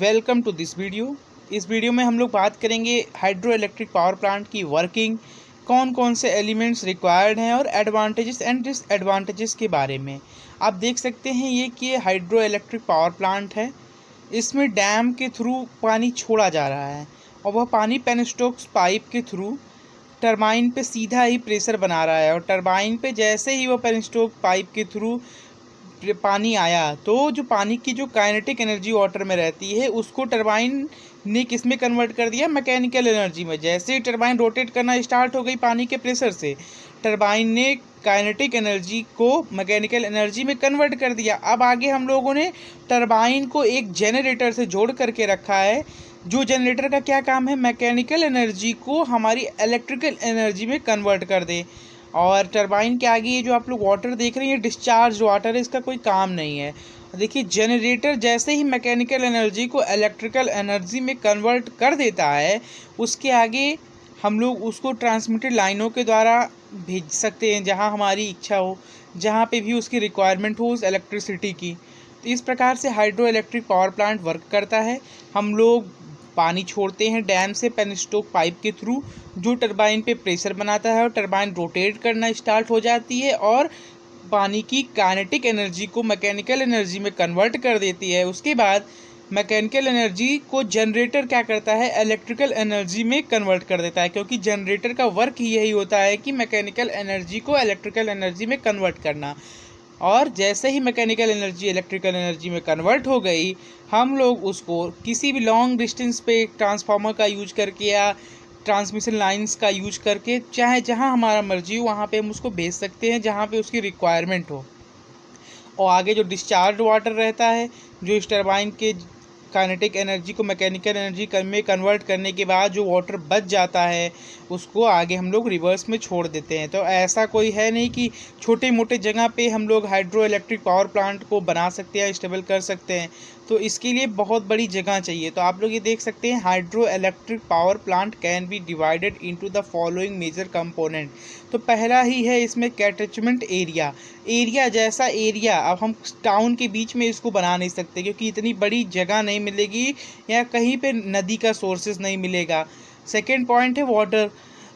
Welcome to this video. इस video में हम लोग बात करेंगे हाइड्रो इलेक्ट्रिक पावर प्लांट की वर्किंग, कौन कौन से एलिमेंट्स रिक्वायर्ड हैं और एडवांटेजेस एंड डिसएडवांटेजेस के बारे में। आप देख सकते हैं ये कि हाइड्रो इलेक्ट्रिक पावर प्लांट है। इसमें डैम के थ्रू पानी छोड़ा जा रहा है और वह पानी पेनस्टोक्स पाइप के थ्रू टरबाइन पे सीधा ही प्रेशर बना रहा है और टरबाइन पे जैसे ही वो पेनस्टोक पाइप के थ्रू पानी आया तो जो पानी की जो काइनेटिक एनर्जी वाटर में रहती है उसको टरबाइन ने किस में कन्वर्ट कर दिया, मैकेनिकल एनर्जी में। जैसे ही टरबाइन रोटेट करना स्टार्ट हो गई पानी के प्रेशर से, टरबाइन ने काइनेटिक एनर्जी को मैकेनिकल एनर्जी में कन्वर्ट कर दिया। अब आगे हम लोगों ने टरबाइन को एक जनरेटर से जोड़ करके रखा है। जो जनरेटर का क्या काम है, मैकेनिकल एनर्जी को हमारी इलेक्ट्रिकल एनर्जी में कन्वर्ट कर दे। और टरबाइन के आगे ये जो आप लोग वाटर देख रहे हैं, ये डिस्चार्ज वाटर है, इसका कोई काम नहीं है। देखिए, जनरेटर जैसे ही मैकेनिकल एनर्जी को इलेक्ट्रिकल एनर्जी में कन्वर्ट कर देता है, उसके आगे हम लोग उसको ट्रांसमिटेड लाइनों के द्वारा भेज सकते हैं जहां हमारी इच्छा हो, जहां पे भी उसकी रिक्वायरमेंट हो उस इलेक्ट्रिसिटी की। तो इस प्रकार से hydro electric power plant work करता है। हम लोग पानी छोड़ते हैं डैम से पेनस्टोक पाइप के थ्रू, जो टरबाइन पे प्रेशर बनाता है और टरबाइन रोटेट करना स्टार्ट हो जाती है और पानी की काइनेटिक एनर्जी को मैकेनिकल एनर्जी में कन्वर्ट कर देती है। उसके बाद मैकेनिकल एनर्जी को जनरेटर क्या करता है, इलेक्ट्रिकल एनर्जी में कन्वर्ट कर देता है, क्योंकि जनरेटर का वर्क ही यही होता है कि मैकेनिकल एनर्जी को इलेक्ट्रिकल एनर्जी में कन्वर्ट करना। और जैसे ही मैकेनिकल एनर्जी इलेक्ट्रिकल एनर्जी में कन्वर्ट हो गई, हम लोग उसको किसी भी लॉन्ग डिस्टेंस पे ट्रांसफार्मर का यूज करके या ट्रांसमिशन लाइंस का यूज करके, चाहे जहां हमारा मर्जी हो वहां पे हम उसको भेज सकते हैं जहां पे उसकी रिक्वायरमेंट हो। और आगे जो डिस्चार्ज वाटर रहता है, जो इस टरबाइन के काइनेटिक एनर्जी को मैकेनिकल एनर्जी में कन्वर्ट करने के बाद जो वाटर बच जाता है, उसको आगे हम लोग रिवर्स में छोड़ देते हैं। तो ऐसा कोई है नहीं कि छोटे मोटे जगह पे हम लोग हाइड्रो इलेक्ट्रिक पावर प्लांट को बना सकते हैं, स्टेबल कर सकते हैं। तो इसके लिए बहुत बड़ी जगह चाहिए। तो आप लोग ये देख सकते हैं, hydro electric power plant can be divided into the following major component. तो पहला ही है इसमें कैटचमेंट एरिया। एरिया जैसा एरिया, अब हम टाउन के बीच में इसको बना नहीं सकते क्योंकि इतनी बड़ी जगह नहीं मिलेगी या कहीं पे नदी का सोर्सेज नहीं मिलेगा। सेकेंड पॉइंट है वाटर।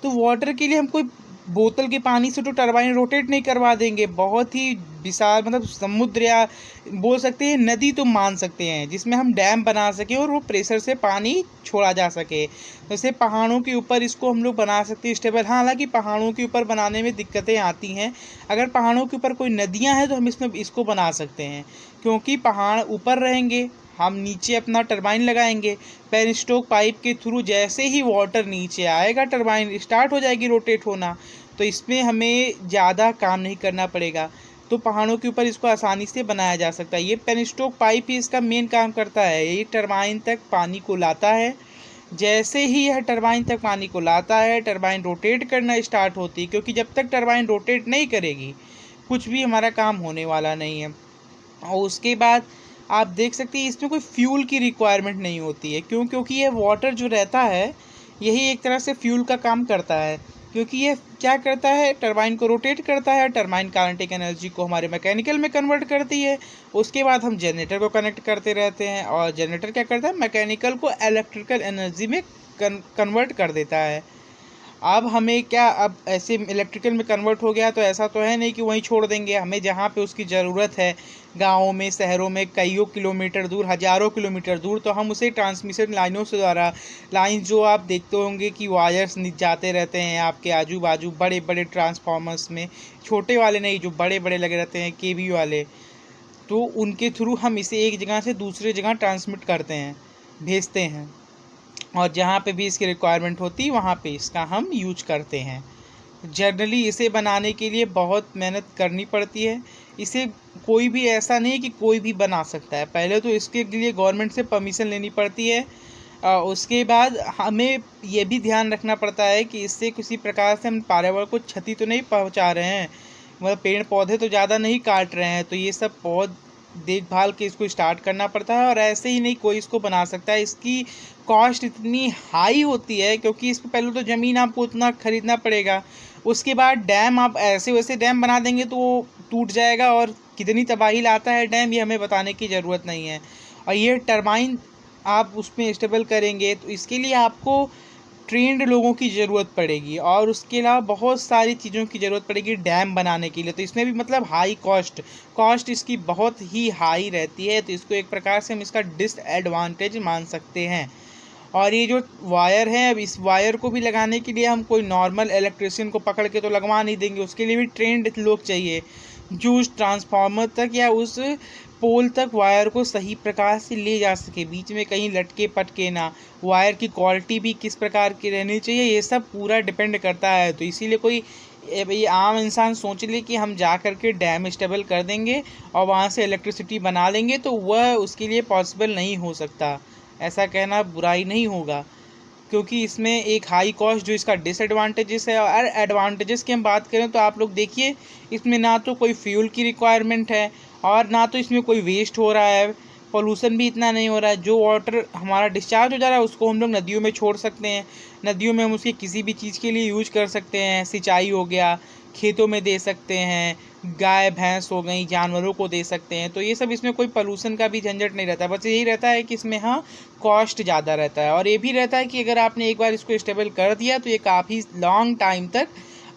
तो वाटर के लिए हम कोई बोतल के पानी से तो टरबाइन रोटेट नहीं करवा देंगे। बहुत ही विशाल, मतलब समुद्र या बोल सकते हैं नदी तो मान सकते हैं, जिसमें हम डैम बना सकें और वो प्रेशर से पानी छोड़ा जा सके। जैसे पहाड़ों के ऊपर इसको हम लोग बना सकते हैं स्टेबल। हालांकि पहाड़ों के ऊपर बनाने में दिक्कतें आती हैं। अगर पहाड़ों के ऊपर कोई नदियाँ हैं तो हम इसमें इसको बना सकते हैं, क्योंकि पहाड़ ऊपर रहेंगे, हम नीचे अपना टरबाइन लगाएंगे। पेनस्टोक पाइप के थ्रू जैसे ही वाटर नीचे आएगा, टरबाइन स्टार्ट हो जाएगी रोटेट होना। तो इसमें हमें ज़्यादा काम नहीं करना पड़ेगा। तो पहाड़ों के ऊपर इसको आसानी से बनाया जा सकता है। ये पेनस्टोक पाइप ही इसका मेन काम करता है। ये टरबाइन तक पानी को लाता है। जैसे ही यह टरबाइन तक पानी को लाता है, टरबाइन रोटेट करना स्टार्ट होती है, क्योंकि जब तक टरबाइन रोटेट नहीं करेगी कुछ भी हमारा काम होने वाला नहीं है। और उसके बाद आप देख सकते हैं इसमें कोई फ्यूल की रिक्वायरमेंट नहीं होती है। क्यों? क्योंकि ये वाटर जो रहता है यही एक तरह से फ्यूल का काम करता है, क्योंकि ये क्या करता है, टरबाइन को रोटेट करता है, टरबाइन काइनेटिक एनर्जी को हमारे मैकेनिकल में कन्वर्ट करती है। उसके बाद हम जनरेटर को कनेक्ट करते रहते हैं और जनरेटर क्या करता है, मैकेनिकल को इलेक्ट्रिकल एनर्जी में कन्वर्ट कर देता है। अब हमें क्या, अब ऐसे इलेक्ट्रिकल में कन्वर्ट हो गया तो ऐसा तो है नहीं कि वहीं छोड़ देंगे। हमें जहाँ पे उसकी ज़रूरत है, गाँवों में, शहरों में, कईयों किलोमीटर दूर, हज़ारों किलोमीटर दूर, तो हम उसे ट्रांसमिशन लाइनों से द्वारा, लाइन जो आप देखते होंगे कि वायर्स जाते रहते हैं आपके आजू बाजू बड़े बड़े ट्रांसफार्मर्स में, छोटे वाले नहीं जो बड़े बड़े लगे रहते हैं केवी वाले, तो उनके थ्रू हम इसे एक जगह से दूसरी जगह ट्रांसमिट करते हैं, भेजते हैं। और जहाँ पे भी इसकी रिक्वायरमेंट होती है वहाँ पे इसका हम यूज करते हैं। जनरली इसे बनाने के लिए बहुत मेहनत करनी पड़ती है। इसे कोई भी ऐसा नहीं है कि कोई भी बना सकता है। पहले तो इसके लिए गवर्नमेंट से परमिशन लेनी पड़ती है। उसके बाद हमें ये भी ध्यान रखना पड़ता है कि इससे किसी प्रकार से हम पर्यावरण को क्षति तो नहीं पहुँचा रहे हैं, मतलब पेड़ पौधे तो ज़्यादा नहीं काट रहे हैं। तो ये सब बहुत देखभाल के इसको स्टार्ट करना पड़ता है। और ऐसे ही नहीं कोई इसको बना सकता है। इसकी कॉस्ट इतनी हाई होती है क्योंकि इसको पहले तो ज़मीन आपको उतना ख़रीदना पड़ेगा। उसके बाद डैम आप ऐसे वैसे डैम बना देंगे तो वो टूट जाएगा, और कितनी तबाही लाता है डैम ये हमें बताने की ज़रूरत नहीं है। और ये टरबाइन आप उसमें स्टेबल करेंगे तो इसके लिए आपको ट्रेंड लोगों की ज़रूरत पड़ेगी और उसके अलावा बहुत सारी चीज़ों की ज़रूरत पड़ेगी डैम बनाने के लिए। तो इसमें भी मतलब हाई कॉस्ट इसकी बहुत ही हाई रहती है, तो इसको एक प्रकार से हम इसका डिसएडवांटेज मान सकते हैं। और ये जो वायर है, अब इस वायर को भी लगाने के लिए हम कोई नॉर्मल इलेक्ट्रिशियन को पकड़ के तो लगवा नहीं देंगे, उसके लिए भी ट्रेंड लोग चाहिए जो उस ट्रांसफार्मर तक या उस पोल तक वायर को सही प्रकार से ले जा सके, बीच में कहीं लटके पटके ना। वायर की क्वालिटी भी किस प्रकार की रहनी चाहिए, ये सब पूरा डिपेंड करता है। तो इसीलिए कोई ये आम इंसान सोच ले कि हम जा कर के डैम स्टेबल कर देंगे और वहाँ से इलेक्ट्रिसिटी बना लेंगे, तो वह उसके लिए पॉसिबल नहीं हो सकता। ऐसा कहना बुराई नहीं होगा, क्योंकि इसमें एक हाई कॉस्ट जो इसका डिसएडवांटेजेस है। और एडवांटेजेस की हम बात करें तो आप लोग देखिए, इसमें ना तो कोई फ्यूल की रिक्वायरमेंट है और ना तो इसमें कोई वेस्ट हो रहा है, पोल्यूशन भी इतना नहीं हो रहा है। जो वाटर हमारा डिस्चार्ज हो जा रहा है उसको हम लोग नदियों में छोड़ सकते हैं, नदियों में हम उसकी किसी भी चीज़ के लिए यूज कर सकते हैं। सिंचाई हो गया, खेतों में दे सकते हैं, गाय भैंस हो गई, जानवरों को दे सकते हैं। तो ये सब इसमें कोई पोल्यूशन का भी झंझट नहीं रहता, बस यही रहता है कि इसमें हाँ कॉस्ट ज़्यादा रहता है। और ये भी रहता है कि अगर आपने एक बार इसको स्टेबल कर दिया तो ये काफ़ी लॉन्ग टाइम तक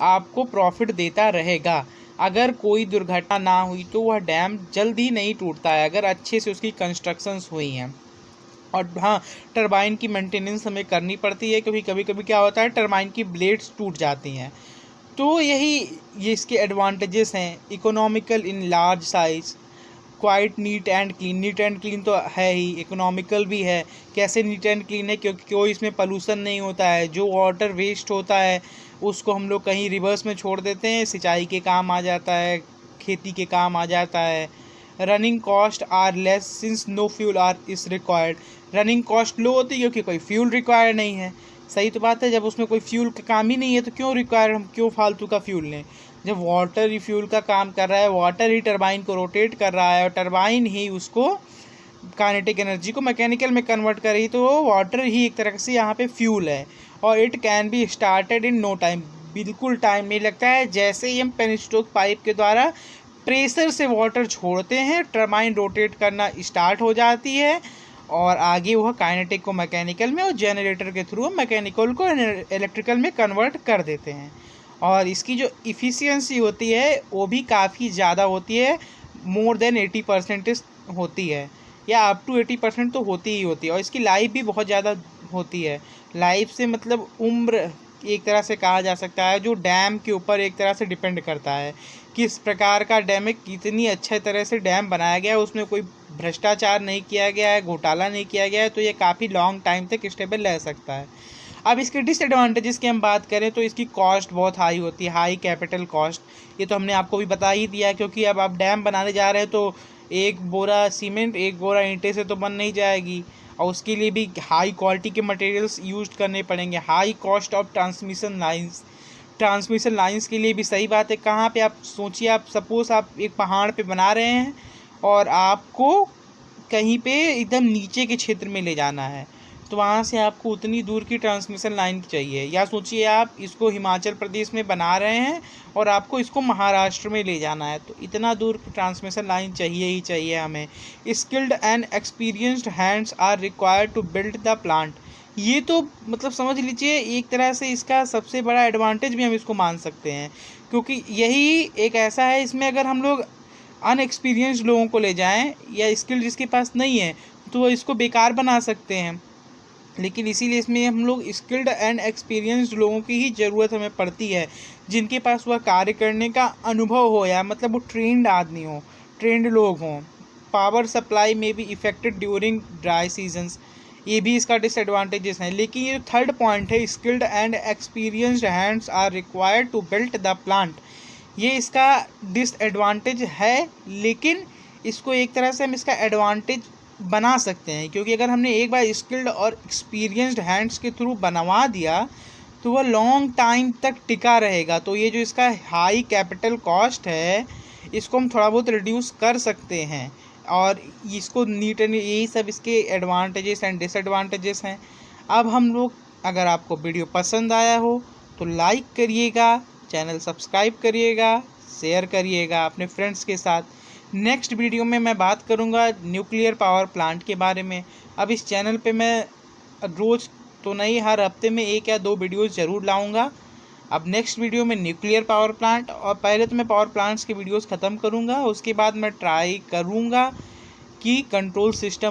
आपको प्रॉफिट देता रहेगा। अगर कोई दुर्घटना ना हुई तो वह डैम जल्दी नहीं टूटता है, अगर अच्छे से उसकी कंस्ट्रक्शंस हुई हैं। और हाँ, टरबाइन की मेंटेनेंस हमें करनी पड़ती है, क्योंकि कभी कभी क्या होता है टरबाइन की ब्लेड्स टूट जाती हैं। तो ये इसके एडवांटेजेस हैं। Economical in large size, quite neat and clean. Neat and clean तो है ही, इकोनॉमिकल भी है। कैसे नीट एंड क्लीन है, क्योंकि कोई इसमें पोल्यूशन नहीं होता है। जो वाटर वेस्ट होता है उसको हम लोग कहीं रिवर्स में छोड़ देते हैं, सिंचाई के काम आ जाता है, खेती के काम आ जाता है। Running cost are less since no fuel are is required. Running cost low होती है क्योंकि कोई फ्यूल रिक्वायर नहीं है। सही तो बात है, जब उसमें कोई फ्यूल का काम ही नहीं है तो क्यों रिक्वायर, हम क्यों फालतू का फ्यूल लें। जब वाटर ही फ्यूल का काम कर रहा है, वाटर ही टरबाइन को रोटेट कर रहा है और टरबाइन ही उसको काइनेटिक एनर्जी को मैकेनिकल में कन्वर्ट कर रही, तो वाटर ही एक तरह से यहाँ पे फ्यूल है। और it can be started in no time, बिल्कुल टाइम नहीं लगता है। जैसे ही हम पेनिस्टोक पाइप के द्वारा प्रेशर से वाटर छोड़ते हैं, टरबाइन रोटेट करना स्टार्ट हो जाती है और आगे वह काइनेटिक को मैकेनिकल में और जनरेटर के थ्रू मैकेनिकल को इलेक्ट्रिकल में कन्वर्ट कर देते हैं। और इसकी जो इफ़िशियंसी होती है वो भी काफ़ी ज़्यादा होती है, मोर देन 80% होती है, या अप टू 80% तो होती ही होती है। और इसकी लाइफ भी बहुत ज़्यादा होती है। लाइफ से मतलब उम्र एक तरह से कहा जा सकता है, जो डैम के ऊपर एक तरह से डिपेंड करता है किस प्रकार का डैम है, कितनी अच्छे तरह से डैम बनाया गया है, उसमें कोई भ्रष्टाचार नहीं किया गया है, घोटाला नहीं किया गया है, तो ये काफ़ी लॉन्ग टाइम तक स्टेबल रह सकता है। अब इसके डिसएडवांटेजेस की हम बात करें तो इसकी कॉस्ट बहुत हाई होती है, हाई कैपिटल कॉस्ट। ये तो हमने आपको भी बता ही दिया, क्योंकि अब आप डैम बनाने जा रहे हैं तो एक बोरा सीमेंट, एक बोरा ईंटे से तो बन नहीं जाएगी, और उसके लिए भी हाई क्वालिटी के मटेरियल्स यूज करने पड़ेंगे। High cost of transmission lines के लिए भी सही बात है। कहाँ पे आप सोचिए, आप सपोज़ आप एक पहाड़ पे बना रहे हैं और आपको कहीं पे एकदम नीचे के क्षेत्र में ले जाना है, तो वहाँ से आपको उतनी दूर की ट्रांसमिशन लाइन चाहिए। या सोचिए आप इसको हिमाचल प्रदेश में बना रहे हैं और आपको इसको महाराष्ट्र में ले जाना है, तो इतना दूर की ट्रांसमिशन लाइन चाहिए ही चाहिए हमें। Skilled and experienced hands are required to build the plant. ये तो मतलब समझ लीजिए एक तरह से इसका सबसे बड़ा एडवांटेज भी हम इसको मान सकते हैं, क्योंकि यही एक ऐसा है, इसमें अगर हम लोग अनएक्सपीरियंस्ड लोगों को ले जाएं या स्किल जिसके पास नहीं है तो वो इसको बेकार बना सकते हैं। लेकिन इसीलिए इसमें हम लोग स्किल्ड एंड एक्सपीरियंस्ड लोगों की ही ज़रूरत हमें पड़ती है, जिनके पास वह कार्य करने का अनुभव हो, या मतलब वो ट्रेंड आदमी हो, ट्रेंड लोग हों। पावर सप्लाई में भी इफेक्टेड ड्यूरिंग ड्राई सीजन्स, ये भी इसका डिसएडवांटेजेस हैं। लेकिन ये थर्ड पॉइंट है, skilled and experienced hands are required to build the plant, ये इसका डिसएडवांटेज है, लेकिन इसको एक तरह से हम इसका एडवांटेज बना सकते हैं, क्योंकि अगर हमने एक बार स्किल्ड और एक्सपीरियंस्ड हैंड्स के थ्रू बनवा दिया तो वह लॉन्ग टाइम तक टिका रहेगा। तो ये जो इसका हाई कैपिटल कॉस्ट है इसको हम थोड़ा बहुत रिड्यूस कर सकते हैं, और इसको नीट एंड यही सब इसके एडवांटेजेस एंड डिसएडवांटेजेस हैं। अब हम लोग, अगर आपको वीडियो पसंद आया हो तो लाइक करिएगा, चैनल सब्सक्राइब करिएगा, शेयर करिएगा अपने फ्रेंड्स के साथ। नेक्स्ट वीडियो में मैं बात करूंगा न्यूक्लियर पावर प्लांट के बारे में। अब इस चैनल पे मैं रोज़ तो नहीं, हर हफ्ते में 1 या 2 वीडियोज़ ज़रूर लाऊंगा। अब नेक्स्ट वीडियो में न्यूक्लियर पावर प्लांट, और पहले तो मैं पावर प्लांट्स के वीडियोज़ ख़त्म करूंगा, उसके बाद मैं ट्राई करूंगा कि कंट्रोल सिस्टम